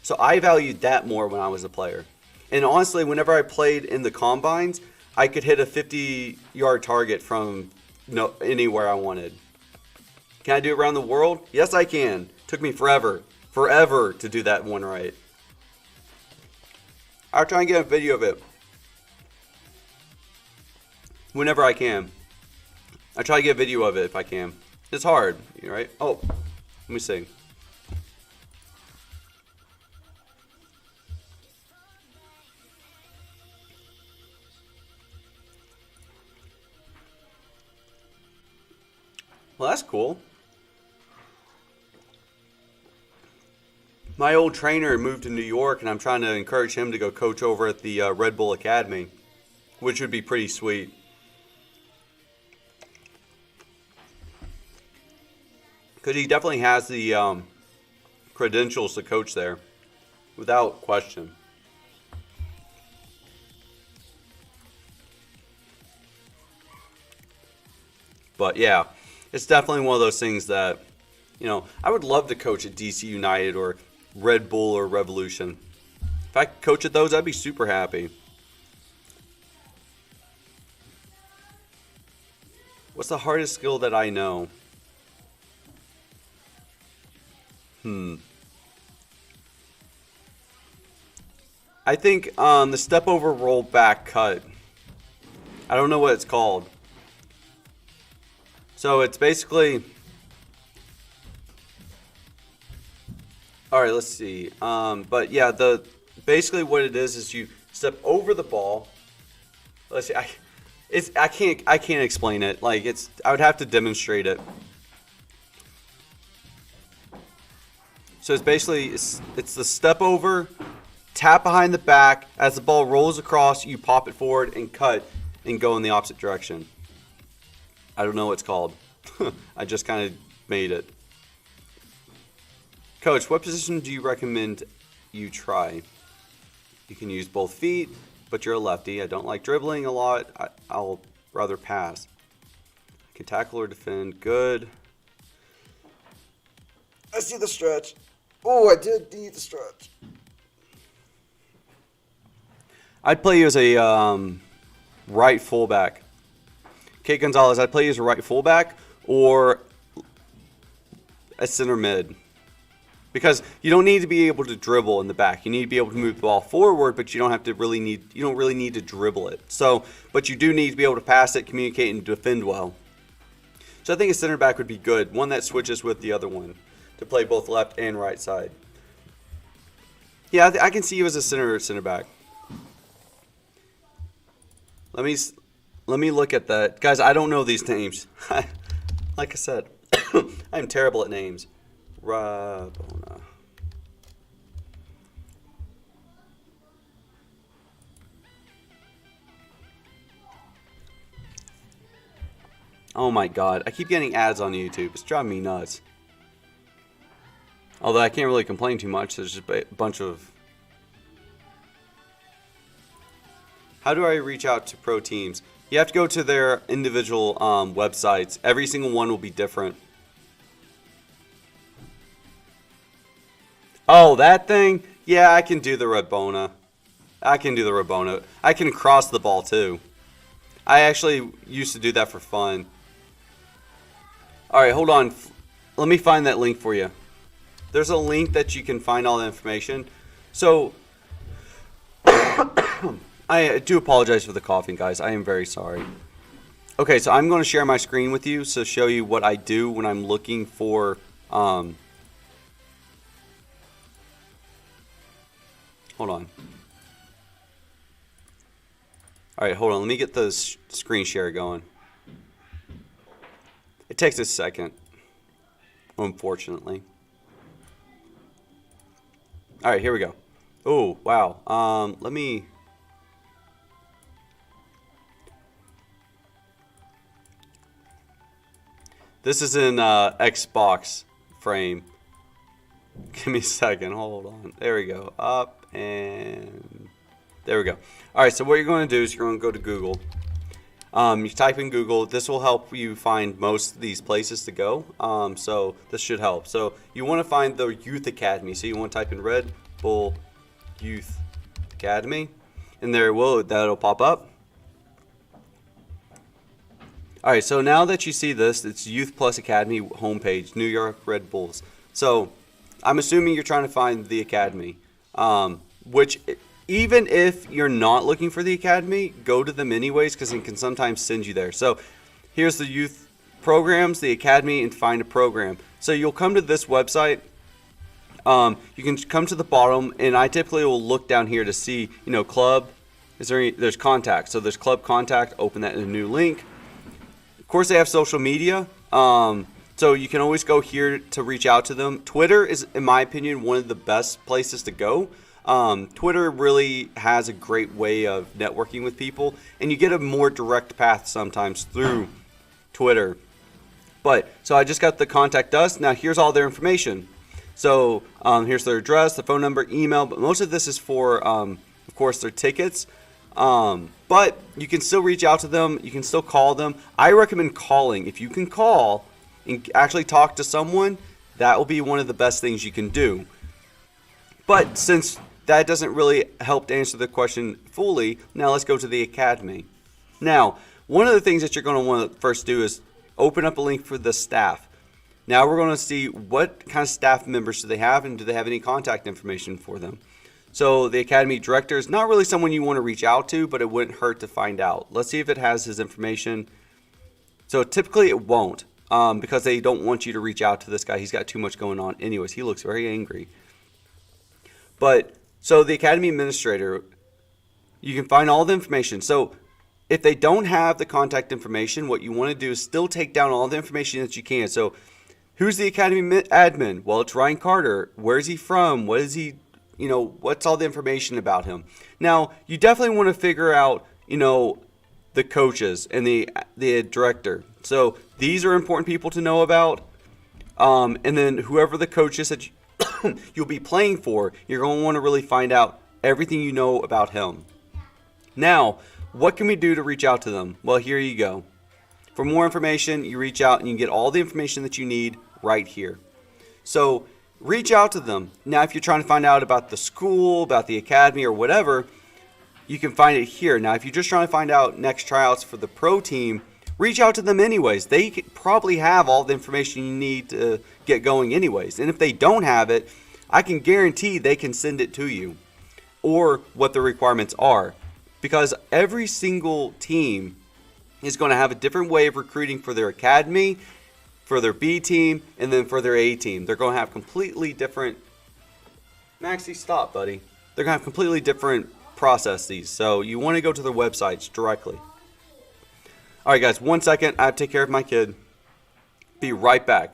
So I valued that more when I was a player. And honestly, whenever I played in the combines, I could hit a 50-yard target from anywhere I wanted. Can I do it around the world? Yes, I can. Took me forever to do that one right. I'll try and get a video of it whenever I can. I try to get a video of it if I can. It's hard, right? Oh, let me see. Well, that's cool. My old trainer moved to New York, and I'm trying to encourage him to go coach over at the Red Bull Academy, which would be pretty sweet. Because he definitely has the credentials to coach there, without question. But yeah, it's definitely one of those things that, I would love to coach at DC United or Red Bull or Revolution. If I could coach at those, I'd be super happy. What's the hardest skill that I know? I think the step over roll back cut. I don't know what it's called. So it's basically... Alright, let's see. But yeah, basically what it is you step over the ball. Let's see. I can't explain it. Like I would have to demonstrate it. So it's basically it's the step over, tap behind the back. As the ball rolls across, you pop it forward and cut and go in the opposite direction. I don't know what it's called. I just kind of made it. Coach, what position do you recommend you try? You can use both feet, but you're a lefty. I don't like dribbling a lot. I'll rather pass. I can tackle or defend. Good. I see the stretch. Oh, I did need the stretch. I'd play you as a right fullback. Kate Gonzalez, I'd play you as a right fullback or a center mid. Because you don't need to be able to dribble in the back. You need to be able to move the ball forward, but you don't really need to dribble it. So, but you do need to be able to pass it, communicate, and defend well. So I think a center back would be good. One that switches with the other one to play both left and right side. Yeah, I can see you as a center back. Let me look at that. Guys, I don't know these names. Like I said, I'm terrible at names. Rabona. Oh my god, I keep getting ads on YouTube. It's driving me nuts. Although I can't really complain too much. There's just a bunch of... How do I reach out to pro teams? You have to go to their individual websites. Every single one will be different. Oh, that thing? Yeah, I can do the Rabona. I can cross the ball too. I actually used to do that for fun. Alright, hold on. Let me find that link for you. There's a link that you can find all the information. So, I do apologize for the coughing, guys. I am very sorry. Okay, so I'm going to share my screen with you to show you what I do when I'm looking for... Hold on. Alright, hold on. Let me get the screen share going. It takes a second, unfortunately. Alright, here we go. Oh, wow. Let me... This is in Xbox frame. Give me a second. Hold on. There we go. Up and there we go. All right. So what you're going to do is you're going to go to Google. You type in Google. This will help you find most of these places to go. So this should help. So you want to find the Youth Academy. So you want to type in Red Bull Youth Academy, and that'll pop up. All right, so now that you see this, it's Youth Plus Academy homepage, New York Red Bulls. So I'm assuming you're trying to find the academy, which even if you're not looking for the academy, go to them anyways because it can sometimes send you there. So here's the youth programs, the academy, and find a program. So you'll come to this website. You can come to the bottom, and I typically will look down here to see, club. There's contact. So there's club contact. Open that in a new link. Of course, they have social media. So you can always go here to reach out to them. Twitter is, in my opinion, one of the best places to go. Twitter really has a great way of networking with people, and you get a more direct path sometimes through Twitter. So I just got the contact us. Now here's all their information. So here's their address, the phone number, email, but most of this is for, of course, their tickets. But you can still reach out to them. You can still call them. I recommend calling. If you can call and actually talk to someone, that will be one of the best things you can do. But since that doesn't really help to answer the question fully, now let's go to the academy. Now, one of the things that you're going to want to first do is open up a link for the staff. Now we're going to see what kind of staff members do they have, and do they have any contact information for them. So the academy director is not really someone you want to reach out to, but it wouldn't hurt to find out. Let's see if it has his information. So typically it won't, because they don't want you to reach out to this guy. He's got too much going on. Anyways, he looks very angry. So the academy administrator, you can find all the information. So if they don't have the contact information, what you want to do is still take down all the information that you can. So who's the academy admin? Well, it's Ryan Carter. Where's he from? What is he, what's all the information about him? Now, you definitely want to figure out, the coaches and the director. So these are important people to know about. And then whoever the coach is that you'll be playing for, you're going to want to really find out everything you know about him. Now, what can we do to reach out to them? Well, here you go. For more information, you reach out and you get all the information that you need right here. So reach out to them. Now, if you're trying to find out about the school, about the academy, or whatever, you can find it here. Now, if you're just trying to find out next tryouts for the pro team, reach out to them anyways. They probably have all the information you need to get going anyways. And if they don't have it, I can guarantee they can send it to you, or what the requirements are. Because every single team is going to have a different way of recruiting for their academy, for their B team, and then for their A team. They're going to have completely different... Maxie, stop, buddy. They're going to have completely different processes. So you want to go to their websites directly. All right, guys, 1 second. I have to take care of my kid. Be right back.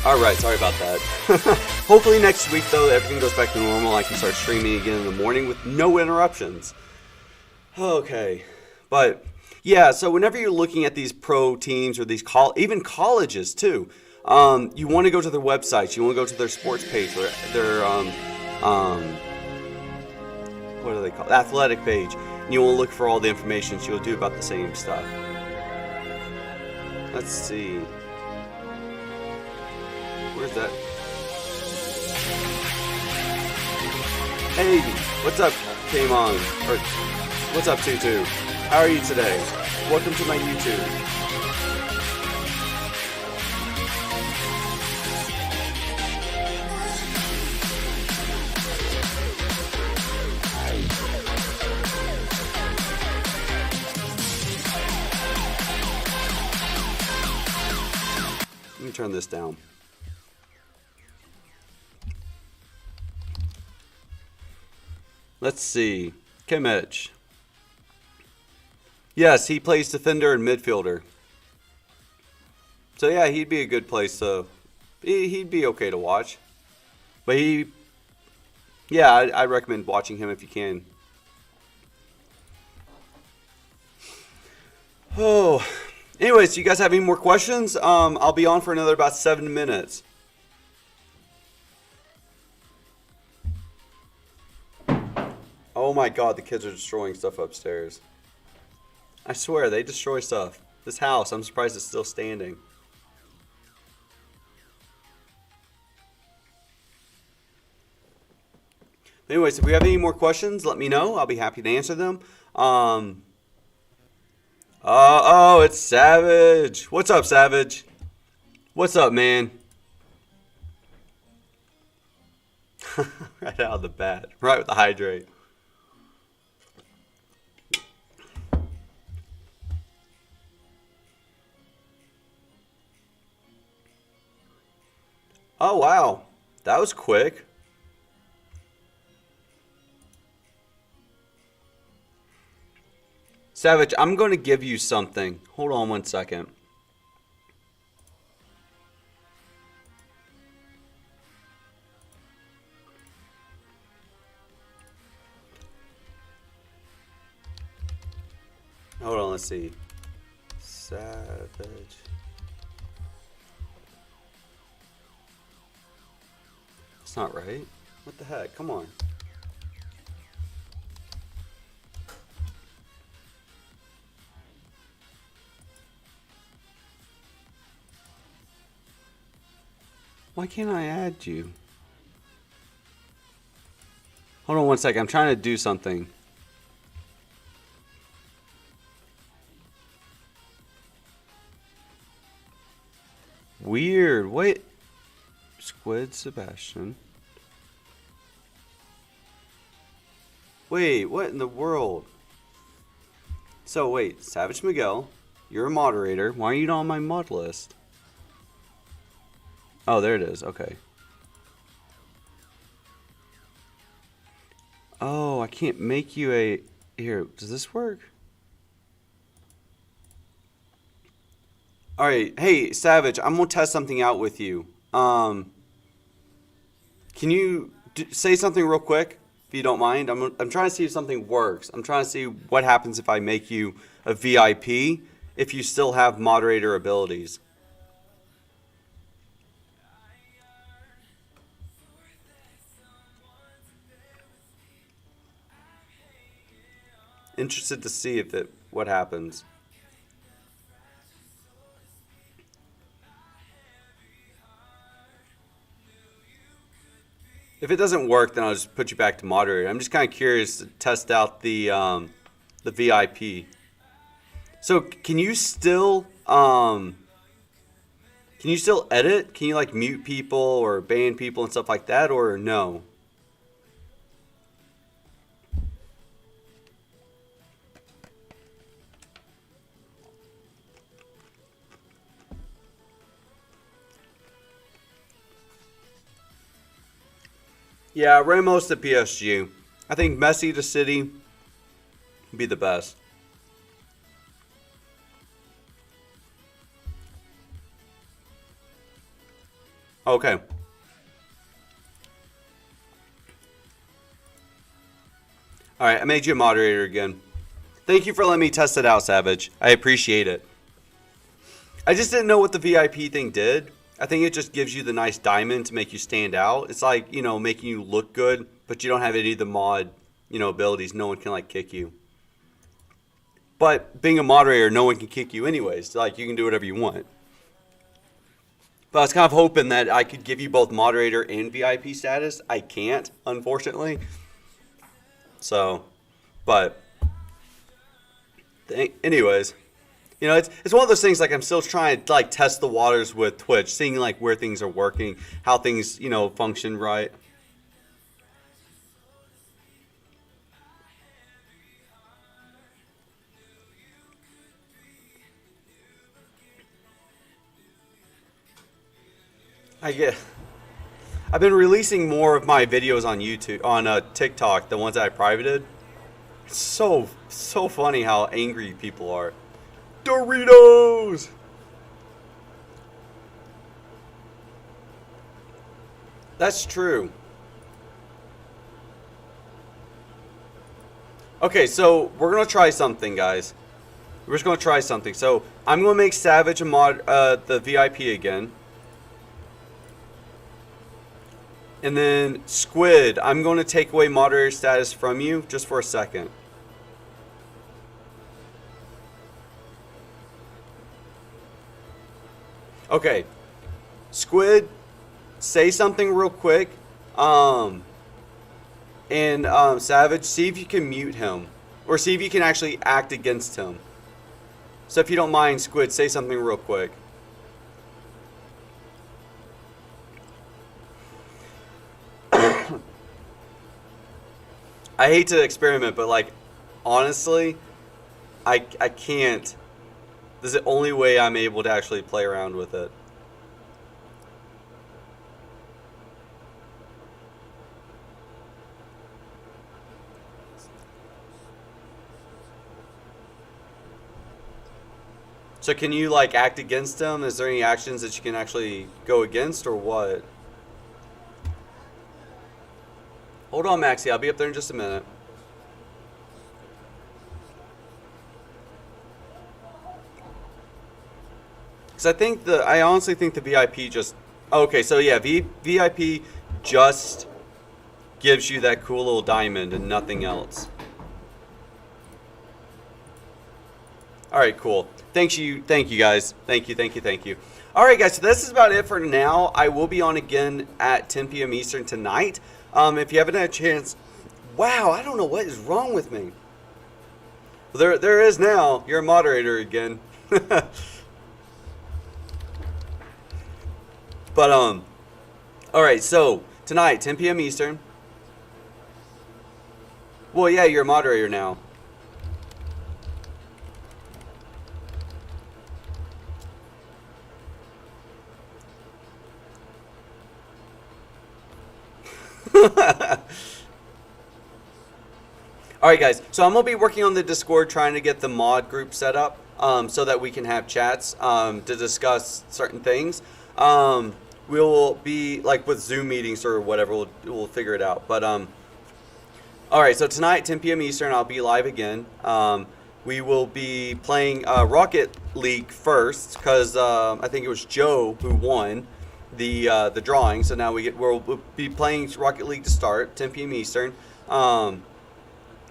Alright, sorry about that. Hopefully next week, though, everything goes back to normal. I can start streaming again in the morning with no interruptions. Okay. But, Yeah, so whenever you're looking at these pro teams or these even colleges too, you want to go to their websites. You want to go to their sports page, their what do they call it? Athletic page. And you will look for all the information. So you'll do about the same stuff. Let's see. Where's that? Hey, what's up, Kamon? Or what's up, Tutu? How are you today? Welcome to my YouTube. Let me turn this down. Let's see. Kimmich. Yes, he plays defender and midfielder. So yeah, he'd be a good place to... He'd be okay to watch. But yeah, I recommend watching him if you can. Oh, anyways, you guys have any more questions? I'll be on for another about 7 minutes. Oh my god, the kids are destroying stuff upstairs. I swear, they destroy stuff. This house, I'm surprised it's still standing. Anyways, if we have any more questions, let me know. I'll be happy to answer them. Oh, it's Savage. What's up, Savage? What's up, man? Right out of the bat. Right with the hydrate. Oh, wow. That was quick. Savage, I'm going to give you something. Hold on 1 second. Hold on, let's see. Savage. That's not right. What the heck? Come on. Why can't I add you? Hold on 1 second. I'm trying to do something. Weird. Wait. Squid Sebastian. Wait, what in the world? So wait, Savage Miguel, you're a moderator. Why are you not on my mod list? Oh, there it is. Okay. Oh, I can't make you a... Here, does this work? Alright, hey, Savage, I'm going to test something out with you. Can you say something real quick, if you don't mind? I'm trying to see if something works. I'm trying to see what happens if I make you a VIP, if you still have moderator abilities. Interested to see if what happens. If it doesn't work, then I'll just put you back to moderator. I'm just kind of curious to test out the VIP. So can you still edit? Can you like mute people or ban people and stuff like that, or no? Yeah, Ramos to PSG. I think Messi to City would be the best. Okay. Alright, I made you a moderator again. Thank you for letting me test it out, Savage. I appreciate it. I just didn't know what the VIP thing did. I think it just gives you the nice diamond to make you stand out. It's like, making you look good, but you don't have any of the mod, abilities. No one can, like, kick you. But being a moderator, no one can kick you anyways. Like, you can do whatever you want. But I was kind of hoping that I could give you both moderator and VIP status. I can't, unfortunately. So, but anyways, it's one of those things, like, I'm still trying to, like, test the waters with Twitch, seeing, like, where things are working, how things, function right. I've been releasing more of my videos on YouTube, on TikTok, the ones that I privated. It's so funny how angry people are. Doritos! That's true. Okay, so we're gonna try something, guys. We're just gonna try something. So I'm gonna make Savage a the VIP again. And then Squid, I'm going to take away moderator status from you just for a second. Okay. Squid, say something real quick. And Savage, see if you can mute him. Or see if you can actually act against him. So if you don't mind, Squid, say something real quick. I hate to experiment, but, like, honestly, I can't. This is the only way I'm able to actually play around with it. So can you, like, act against him? Is there any actions that you can actually go against, or what? Hold on, Maxie. I'll be up there in just a minute. Because I honestly think the VIP just... Okay, so yeah, VIP just gives you that cool little diamond and nothing else. Alright, cool. Thank you guys. Thank you. Alright, guys, so this is about it for now. I will be on again at 10 p.m. Eastern tonight. If you haven't had a chance... Wow, I don't know what is wrong with me. Well, there is now. You're a moderator again. But, alright, so, tonight, 10 p.m. Eastern. Well, yeah, you're a moderator now. Alright, guys, so I'm going to be working on the Discord trying to get the mod group set up so that we can have chats to discuss certain things. We'll be, like, with Zoom meetings or whatever, we'll figure it out. But, alright, so tonight, 10 p.m. Eastern, I'll be live again. We will be playing Rocket League first because I think it was Joe who won the drawing. So now we'll be playing Rocket League to start, 10 p.m. Eastern.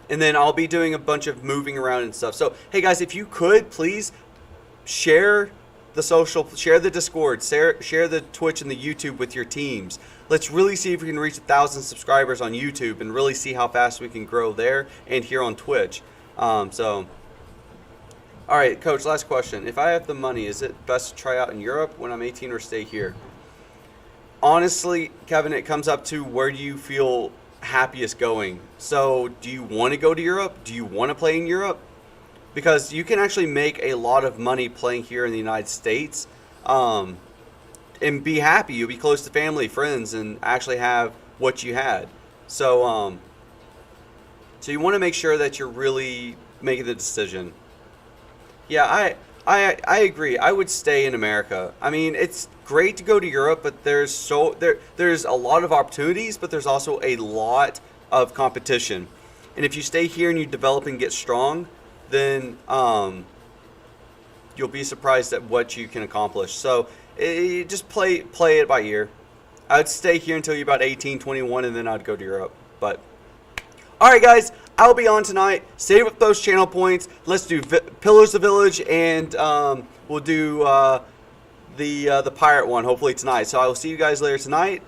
And then I'll be doing a bunch of moving around and stuff. So, hey guys, if you could, please share the social, share the Discord, share the Twitch and the YouTube with your teams. Let's really see if we can reach 1,000 subscribers on YouTube and really see how fast we can grow there and here on Twitch. All right, Coach, last question. If I have the money, is it best to try out in Europe when I'm 18 or stay here? Honestly, Kevin, it comes up to where do you feel happiest going. So do you want to go to Europe? Do you want to play in Europe? Because you can actually make a lot of money playing here in the United States and be happy. You'll be close to family, friends, and actually have what you had. So so you want to make sure that you're really making the decision. Yeah, I agree. I would stay in America. I mean, it's great to go to Europe, but there's a lot of opportunities, but there's also a lot of competition. And if you stay here and you develop and get strong, then you'll be surprised at what you can accomplish. So just play it by ear. I'd stay here until you're about 18, 21, and then I'd go to Europe. But all right, guys, I'll be on tonight. Save up those channel points. Let's do Pillars of Village, and we'll do the pirate one hopefully tonight. So I will see you guys later tonight.